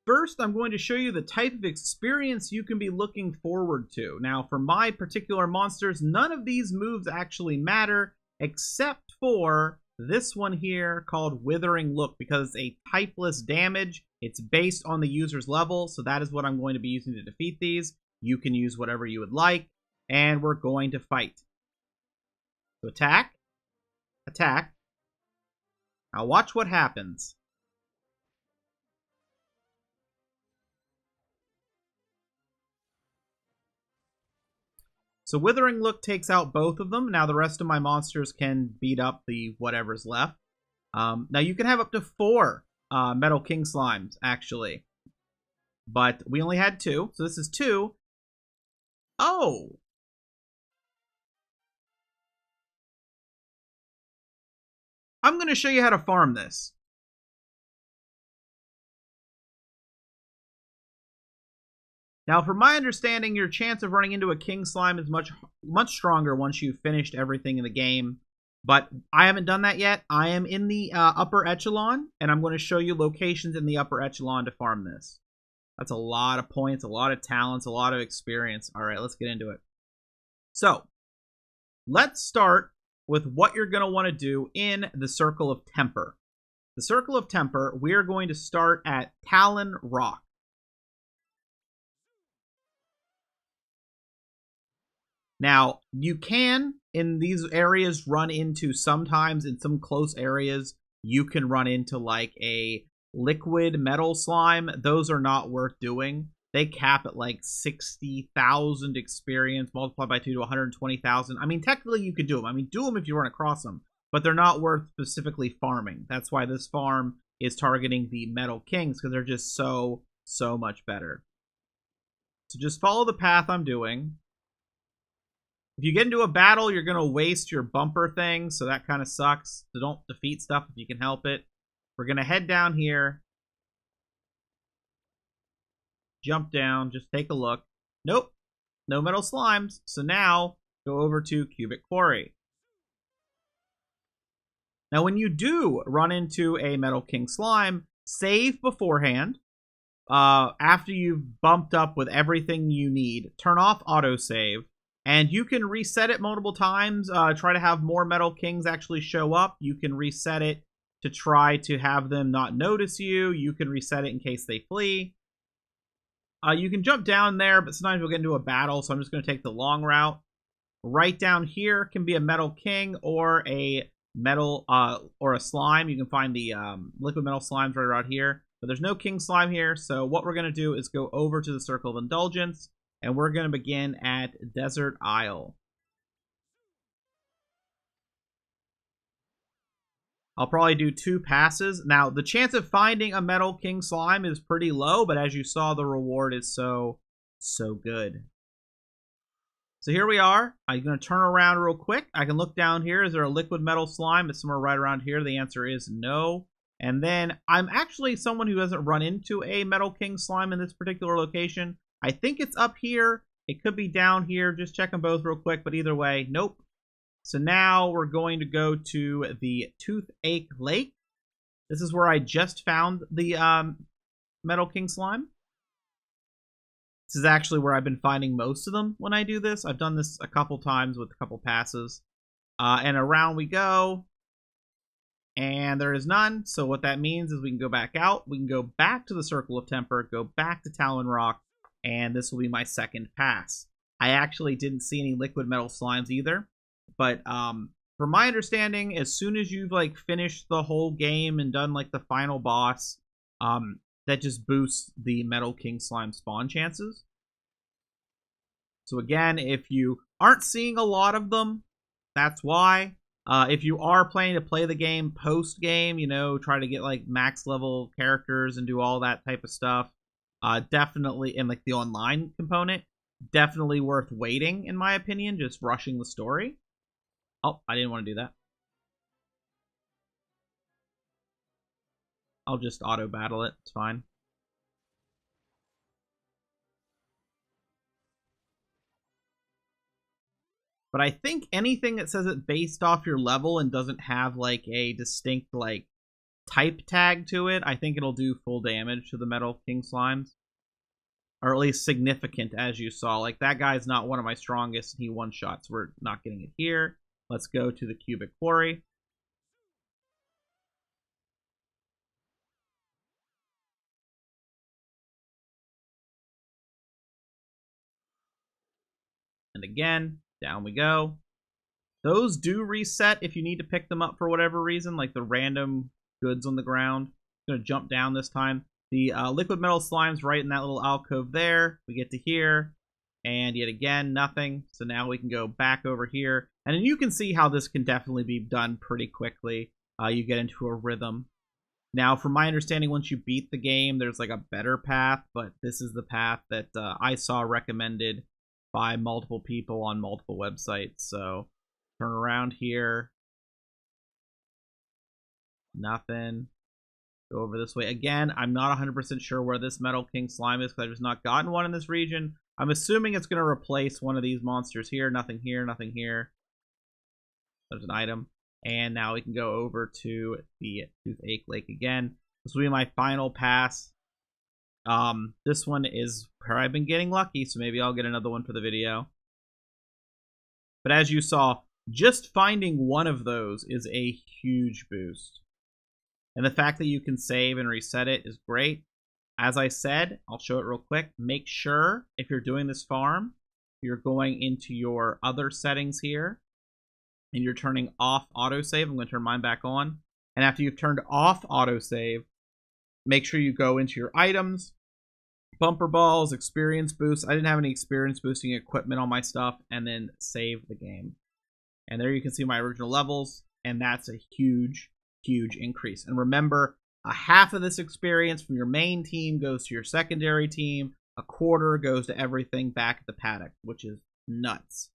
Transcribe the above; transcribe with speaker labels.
Speaker 1: first, I'm going to show you the type of experience you can be looking forward to. Now, for my particular monsters, none of these moves actually matter, except for this one here called Withering Look, because it's a typeless damage. It's based on the user's level, so that is what I'm going to be using to defeat these. You can use whatever you would like, and we're going to fight. So attack, attack. Now watch what happens. So Withering Look takes out both of them. Now the rest of my monsters can beat up the whatever's left. Now you can have up to 4 Metal King Slimes, actually. But we only had 2, so this is 2. Oh! I'm going to show you how to farm this. Now, from my understanding, your chance of running into a King Slime is much stronger once you've finished everything in the game. But I haven't done that yet. I am in the upper echelon, and I'm going to show you locations in the upper echelon to farm this. That's a lot of points, a lot of talents, a lot of experience. All right, let's get into it. So, let's start with what you're going to want to do in the Circle of Temper. The Circle of Temper, we are going to start at Talon Rock. Now, you can, in these areas, run into, sometimes in some close areas, you can run into like a liquid metal slime. Those are not worth doing. They cap at like 60,000 experience, multiplied by 2 to 120,000. I mean, technically you could do them. I mean, do them if you run across them, but they're not worth specifically farming. That's why this farm is targeting the Metal Kings, because they're just so much better. So just follow the path I'm doing. If you get into a battle, you're going to waste your bumper thing, so that kind of sucks. So don't defeat stuff if you can help it. We're going to head down here. Jump down, just take a look. Nope, no metal slimes. So now, go over to Cubic Quarry. Now, when you do run into a Metal King Slime, save beforehand. After you've bumped up with everything you need, turn off autosave. And you can reset it multiple times. Try to have more Metal Kings actually show up. You can reset it to try to have them not notice you. You can reset it in case they flee. You can jump down there, but sometimes we'll get into a battle, so I'm just going to take the long route. Right down here can be a Metal King or a metal or a slime. You can find the liquid metal slimes right around here. But there's no King Slime here, so what we're going to do is go over to the Circle of Indulgence. And we're going to begin at Desert Isle. I'll probably do 2 passes. Now, the chance of finding a Metal King Slime is pretty low, but as you saw, the reward is so good. So here we are. I'm going to turn around real quick. I can look down here. Is there a liquid metal slime? It's somewhere right around here. The answer is no. And then I'm actually someone who hasn't run into a Metal King Slime in this particular location. I think it's up here. It could be down here. Just check them both real quick, but either way, nope. So now we're going to go to the Toothache Lake. This is where I just found the Metal King Slime. This is actually where I've been finding most of them when I do this. I've done this a couple times with a couple passes. And around we go. And there is none. So what that means is we can go back out. We can go back to the Circle of Temper. Go back to Talon Rock. And this will be my second pass. I actually didn't see any liquid metal slimes either. But from my understanding, as soon as you've like finished the whole game and done like the final boss, that just boosts the Metal King Slime spawn chances. So again, if you aren't seeing a lot of them, that's why. If you are planning to play the game post-game, you know, try to get like max level characters and do all that type of stuff, definitely, and like the online component, definitely worth waiting, in my opinion, just rushing the story. Oh, I didn't want to do that. I'll just auto battle it, it's fine. But I think anything that says it based off your level and doesn't have like a distinct like type tag to it, I think it'll do full damage to the Metal King Slimes. Or at least significant, as you saw. Like, that guy's not one of my strongest, and he one-shots. We're not getting it here. Let's go to the Cubic Quarry. And again, down we go. Those do reset if you need to pick them up for whatever reason, like the random goods on the ground. I'm going to jump down this time. The liquid metal slime's right in that little alcove there. We get to here, and yet again, nothing. So now we can go back over here. And then you can see how this can definitely be done pretty quickly. You get into a rhythm. Now, from my understanding, once you beat the game, there's like a better path, but this is the path that I saw recommended by multiple people on multiple websites. So turn around here. Nothing. Go over this way. Again, I'm not 100% sure where this Metal King Slime is because I've just not gotten one in this region. I'm assuming it's going to replace one of these monsters here. Nothing here, nothing here. There's an item. And now we can go over to the Toothache Lake again. This will be my final pass. This one is where I've been getting lucky, so maybe I'll get another one for the video. But as you saw, just finding one of those is a huge boost. And the fact that you can save and reset it is great. As I said, I'll show it real quick. Make sure, if you're doing this farm, you're going into your other settings here, and you're turning off autosave. I'm going to turn mine back on. And after you've turned off autosave, make sure you go into your items, bumper balls, experience boosts. I didn't have any experience boosting equipment on my stuff, and then save the game. And there you can see my original levels, and that's a huge, huge increase. And remember, a half of this experience from your main team goes to your secondary team. A quarter goes to everything back at the paddock, which is nuts.